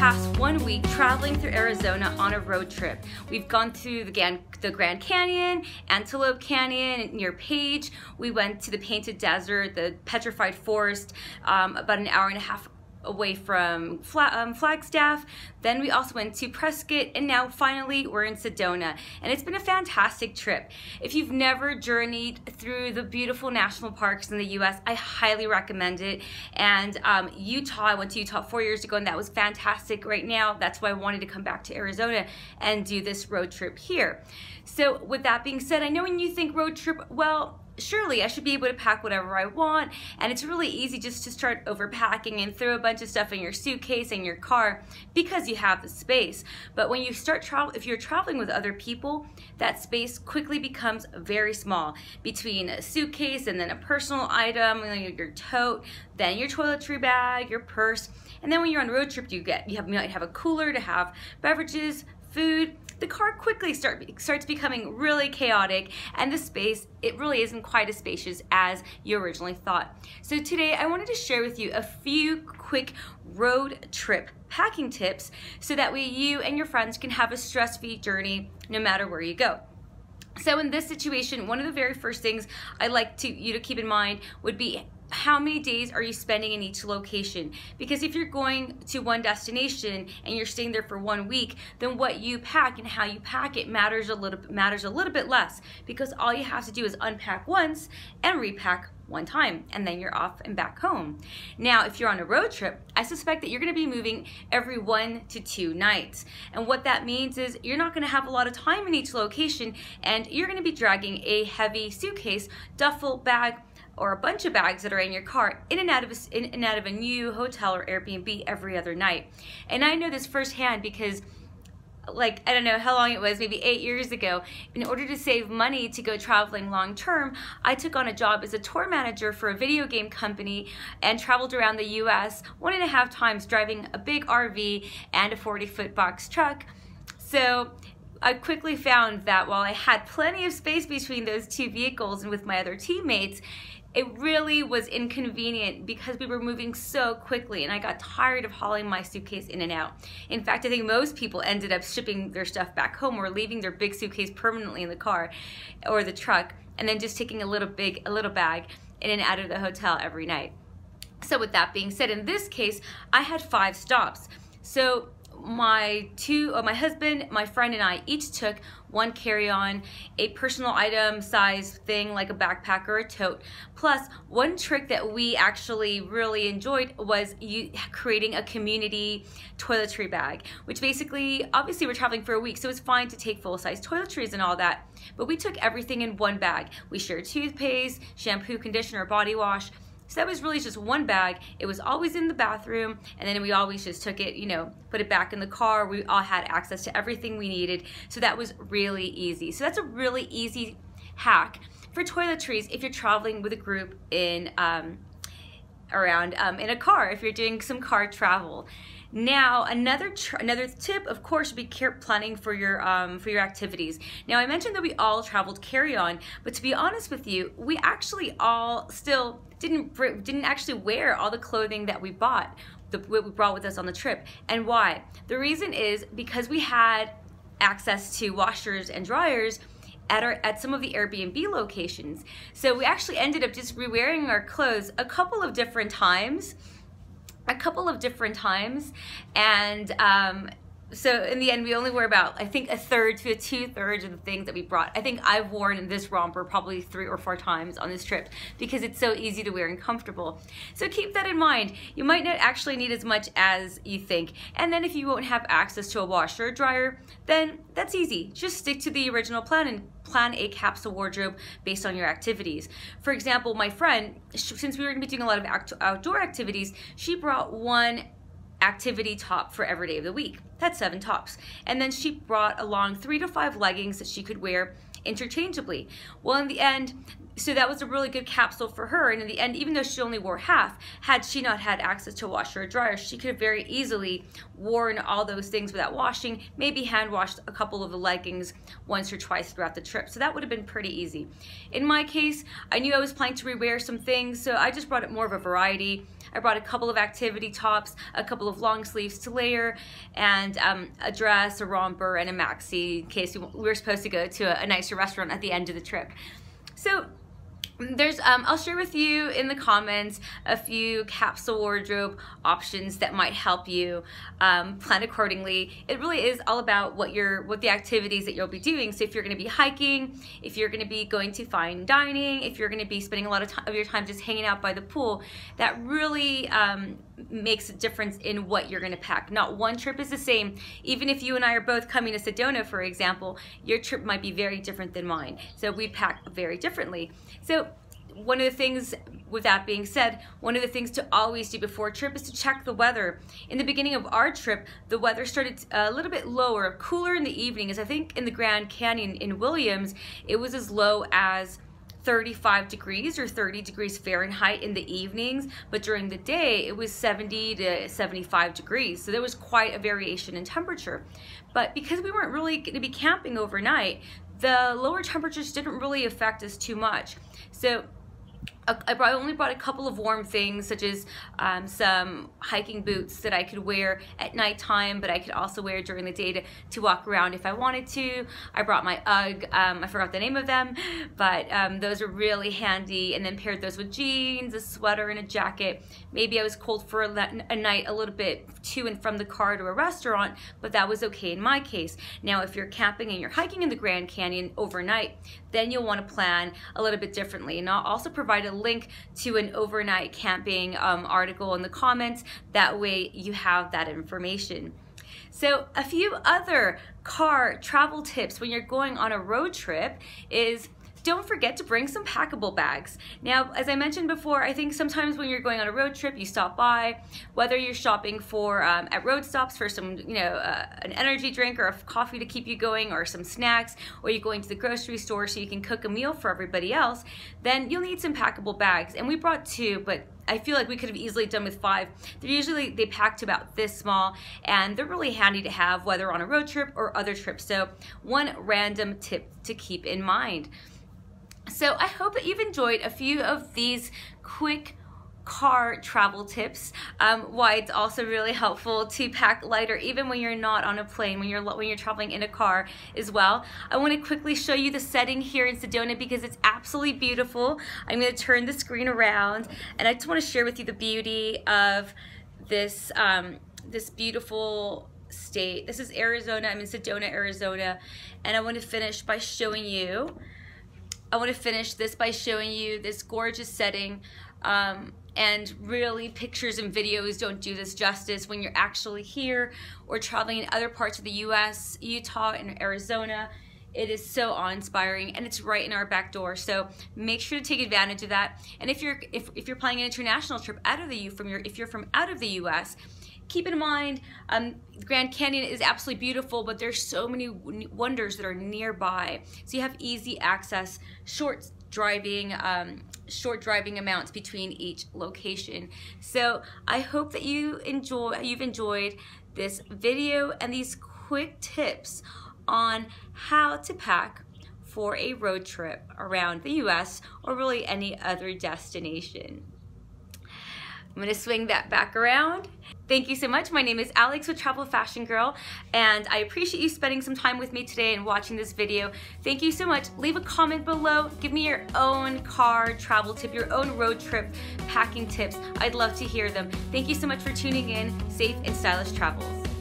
past 1 week traveling through Arizona on a road trip. We've gone through the Grand Canyon, Antelope Canyon near Page. We went to the Painted Desert, the Petrified Forest, about an hour and a half away from Flagstaff. Then we also went to Prescott, and now finally we're in Sedona, and it's been a fantastic trip. If you've never journeyed through the beautiful national parks in the US, I highly recommend it. And Utah, I went to Utah 4 years ago, and that was fantastic. Right now, that's why I wanted to come back to Arizona and do this road trip here. So with that being said, I know when you think road trip, well, surely I should be able to pack whatever I want, and it's really easy just to start overpacking and throw a bunch of stuff in your suitcase and your car because you have the space. But when you start if you're traveling with other people, that space quickly becomes very small between a suitcase and then a personal item, your tote, then your toiletry bag, your purse, and then when you're on a road trip, you might have a cooler to have beverages, food. The car quickly starts becoming really chaotic, and the space, it really isn't quite as spacious as you originally thought. So today I wanted to share with you a few quick road trip packing tips so that way you and your friends can have a stress-free journey no matter where you go. So in this situation, one of the very first things I'd like you to keep in mind would be how many days are you spending in each location? Because if you're going to one destination and you're staying there for 1 week, then what you pack and how you pack it matters a little bit less, because all you have to do is unpack once and repack one time, and then you're off and back home. Now, if you're on a road trip, I suspect that you're gonna be moving every 1 to 2 nights. And what that means is you're not gonna have a lot of time in each location, and you're gonna be dragging a heavy suitcase, duffel bag, or a bunch of bags that are in your car in and out of a new hotel or Airbnb every other night. And I know this firsthand because, like, I don't know how long it was, maybe 8 years ago, in order to save money to go traveling long term, I took on a job as a tour manager for a video game company and traveled around the US 1.5 times, driving a big RV and a 40-foot box truck. So I quickly found that while I had plenty of space between those two vehicles and with my other teammates, it really was inconvenient because we were moving so quickly, and I got tired of hauling my suitcase in and out. In fact, I think most people ended up shipping their stuff back home or leaving their big suitcase permanently in the car or the truck, and then just taking a little bag in and out of the hotel every night. So with that being said, in this case, I had 5 stops. So my husband, my friend, and I each took 1 carry-on, a personal item size thing like a backpack or a tote. Plus, one trick that we actually really enjoyed was creating a community toiletry bag, which basically, obviously we're traveling for a week, so it's fine to take full-size toiletries and all that, but we took everything in 1 bag. We shared toothpaste, shampoo, conditioner, body wash. So that was really just 1 bag. It was always in the bathroom, and then we always just took it, put it back in the car. We all had access to everything we needed, so that was really easy. So that's a really easy hack for toiletries if you're traveling with a group in in a car, if you're doing some car travel. Now, another tip, of course, would be planning for your activities. Now, I mentioned that we all traveled carry-on, but to be honest with you, we actually all still didn't actually wear all the clothing that we bought, what we brought with us on the trip. And why? The reason is because we had access to washers and dryers at some of the Airbnb locations. So we actually ended up just re-wearing our clothes a couple of different times, and so in the end, we only wore about, I think, 1/3 to 2/3 of the things that we brought. I think I've worn this romper probably 3 or 4 times on this trip because it's so easy to wear and comfortable. So keep that in mind. You might not actually need as much as you think. And then if you won't have access to a washer or dryer, then that's easy. Just stick to the original plan and plan a capsule wardrobe based on your activities. For example, my friend, since we were going to be doing a lot of outdoor activities, she brought 1 activity top for every day of the week. That's 7 tops. And then she brought along 3 to 5 leggings that she could wear interchangeably. Well, in the end, so that was a really good capsule for her. And in the end, even though she only wore half, had she not had access to a washer or dryer, she could have very easily worn all those things without washing, maybe hand washed a couple of the leggings once or twice throughout the trip. So that would have been pretty easy. In my case, I knew I was planning to rewear some things, so I just brought it more of a variety. I brought a couple of activity tops, a couple of long sleeves to layer, and a dress, a romper, and a maxi in case we were supposed to go to a nicer restaurant at the end of the trip. So there's I'll share with you in the comments a few capsule wardrobe options that might help you plan accordingly. It really is all about what the activities that you'll be doing. So if you're going to be hiking, if you're going to be going to fine dining, if you're going to be spending a lot of your time just hanging out by the pool, that really makes a difference in what you're going to pack. Not one trip is the same. Even if you and I are both coming to Sedona, for example, your trip might be very different than mine. So we pack very differently. So one of the things, with that being said, one of the things to always do before a trip is to check the weather. In the beginning of our trip, the weather started a little bit lower, cooler in the evenings. I think in the Grand Canyon in Williams, it was as low as 35 degrees or 30 degrees Fahrenheit in the evenings, but during the day it was 70 to 75 degrees. So there was quite a variation in temperature. But because we weren't really going to be camping overnight, the lower temperatures didn't really affect us too much. So I only brought a couple of warm things, such as some hiking boots that I could wear at nighttime, but I could also wear during the day to walk around if I wanted to. I brought my UGG, I forgot the name of them, but those are really handy, and then paired those with jeans, a sweater, and a jacket. Maybe I was cold for a night a little bit to and from the car to a restaurant, but that was okay in my case. Now, if you're camping and you're hiking in the Grand Canyon overnight, then you'll want to plan a little bit differently. And I'll also provide a link to an overnight camping article in the comments. That way you have that information. So a few other car travel tips when you're going on a road trip is don't forget to bring some packable bags. Now, as I mentioned before, I think sometimes when you're going on a road trip, you stop by, whether you're shopping for at road stops for some, an energy drink or a coffee to keep you going, or some snacks, or you're going to the grocery store so you can cook a meal for everybody else, then you'll need some packable bags. And we brought 2, but I feel like we could have easily done with 5. They pack to about this small, and they're really handy to have whether on a road trip or other trips. So one random tip to keep in mind. So I hope that you've enjoyed a few of these quick car travel tips. Why it's also really helpful to pack lighter even when you're not on a plane, when you're traveling in a car as well. I want to quickly show you the setting here in Sedona because it's absolutely beautiful. I'm going to turn the screen around, and I just want to share with you the beauty of this this beautiful state. This is Arizona. I'm in Sedona, Arizona, and I want to finish by showing you. I want to finish this by showing you this gorgeous setting, and really pictures and videos don't do this justice when you're actually here or traveling in other parts of the US, Utah and Arizona. It is so awe-inspiring, and it's right in our back door. So make sure to take advantage of that. And if you're planning an international trip if you're from out of the US, keep in mind, the Grand Canyon is absolutely beautiful, but there's so many wonders that are nearby. So you have easy access, short driving amounts between each location. So I hope that you've enjoyed this video and these quick tips on how to pack for a road trip around the US or really any other destination. I'm going to swing that back around. Thank you so much. My name is Alex with Travel Fashion Girl, and I appreciate you spending some time with me today and watching this video. Thank you so much. Leave a comment below. Give me your own car travel tip, your own road trip packing tips. I'd love to hear them. Thank you so much for tuning in. Safe and stylish travels.